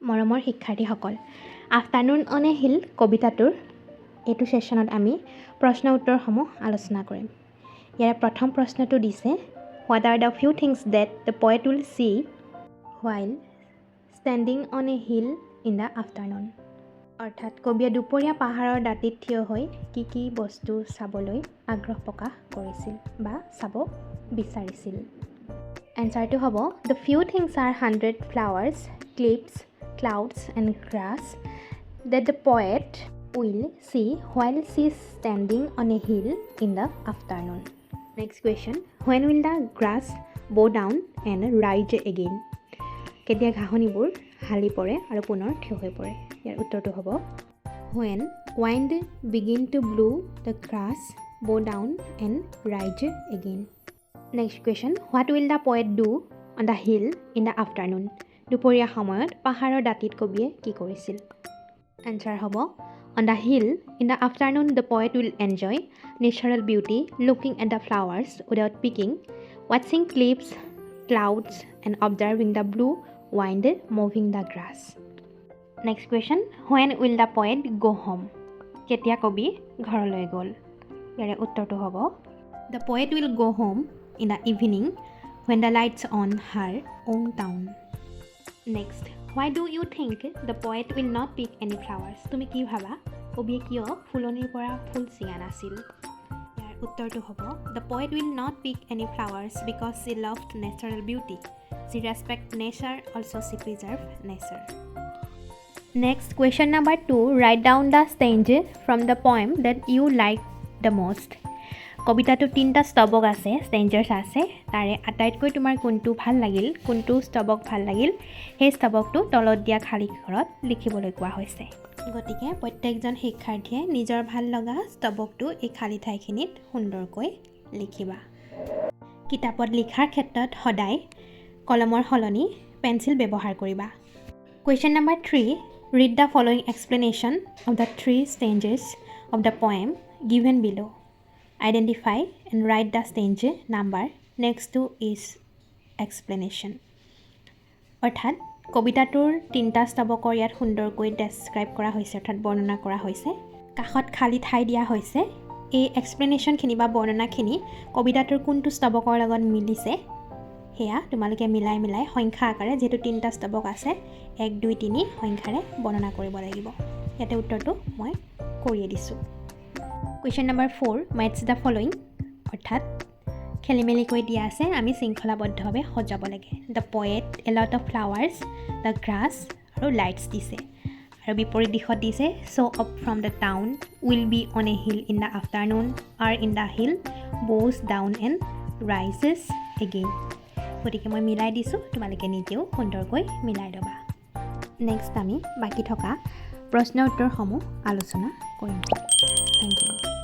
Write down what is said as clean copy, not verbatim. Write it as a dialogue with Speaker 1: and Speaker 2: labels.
Speaker 1: মৰমৰ শিক্ষাৰ্থীসকল, afternoon on a hill কবিতাটোৰ এইটো ছেশ্যনত আমি প্ৰশ্ন উত্তৰসমূহ আলোচনা কৰিম। ইয়াৰ প্ৰথম প্ৰশ্নটো দিছে, what are the few things that the poet will see while standing on a hill in the afternoon. অৰ্থাৎ কবিয়ে দুপৰীয়া পাহাৰৰ দাঁতিত থিয় হৈ কি বস্তু চাবলৈ আগ্ৰহ প্ৰকাশ কৰিছিল বা চাব বিচাৰিছিল। এনচাৰটো হ'ব, the few things R 100 flowers, cliffs, clouds and grass that the poet will see while she is standing on a hill in the afternoon. Next question, when will the grass bow down and rise again? কেতিয়া ঘাঁহনিবোৰ হালি পৰে আৰু পুনৰ থিয় হৈ পৰে? ইয়াৰ উত্তৰটো হ'ব, when wind begin to blow the grass bow down and rise again. Next question, what will the poet do on the hill in the afternoon? দুপৰীয়া সময়ত পাহাৰৰ দাঁতিত কবিয়ে কি কৰিছিল? Answer হ'ব, on the hill in the afternoon the poet will enjoy natural beauty, looking at the flowers without picking, watching cliffs, clouds and observing the blue wind moving the grass. Next question, when will the poet go home? কেতিয়া কবি ঘৰলৈ গ'ল? ইয়াৰে উত্তৰটো হ'ব, the poet will go home in the evening when the lights on her own town. Next, why do you think the poet will not pick any flowers? তুমি কি ভাবা কবিয়ে কিয় ফুলনিৰ পৰা ফুল ছিঙা নাছিল? ইয়াৰ উত্তৰটো হ'ব, the poet will not pick any flowers because she loved natural beauty. She respect nature, also she preserve nature. Next, question number 2, write down the stanza from the poem that you like the most. কবিতাটো 3টা স্তবক আছে, ষ্টেঞ্জাৰ্ছ আছে, তাৰে আটাইতকৈ তোমাৰ কোনটো ভাল লাগিল, কোনটো স্তবক ভাল লাগিল, সেই স্তবকটো তলত দিয়া খালী ঘৰত লিখিবলৈ কোৱা হৈছে। গতিকে প্ৰত্যেকজন শিক্ষাৰ্থীয়ে নিজৰ ভাল লগা স্তবকটো এই খালী ঠাইখিনিত সুন্দৰকৈ লিখিবা। কিতাপত লিখাৰ ক্ষেত্ৰত সদায় কলমৰ সলনি পেঞ্চিল ব্যৱহাৰ কৰিবা। Question number 3, read the following explanation of the 3 stanzas of the poem given below. Identify and write the stanza number next to each explanation. অৰ্থাৎ কবিতাটোৰ 3টা স্তবকৰ ইয়াত সুন্দৰকৈ ডেছক্ৰাইব কৰা হৈছে, অৰ্থাৎ বৰ্ণনা কৰা হৈছে। কাষত খালী ঠাই দিয়া হৈছে। এই এক্সপ্লেনেশ্যনখিনি বা বৰ্ণনাখিনি কবিতাটোৰ কোনটো স্তবকৰ লগত মিলিছে সেয়া তোমালোকে মিলাই সংখ্যা আকাৰে, যিহেতু 3টা স্তবক আছে, 1, 2, 3 সংখ্যাৰে বৰ্ণনা কৰিব লাগিব। ইয়াতে উত্তৰটো মই কৰিয়ে দিছোঁ। Question number 4, match the following. অৰ্থাৎ খেলিমেলিকৈ দিয়া আছে, আমি শৃংখলাবদ্ধভাৱে সজাব লাগে। The poet, a lot of flowers, the grass আৰু lights দিছে। আৰু বিপৰীত দিশত দিছে, so up from the town will be on a hill in the afternoon, are in the hill, bows down and rises again. গতিকে মই মিলাই দিছোঁ, তোমালোকে নিজেও সুন্দৰকৈ মিলাই ল'বা। নেক্সট আমি বাকী থকা প্ৰশ্ন উত্তৰসমূহ আলোচনা কৰিম। Thank U.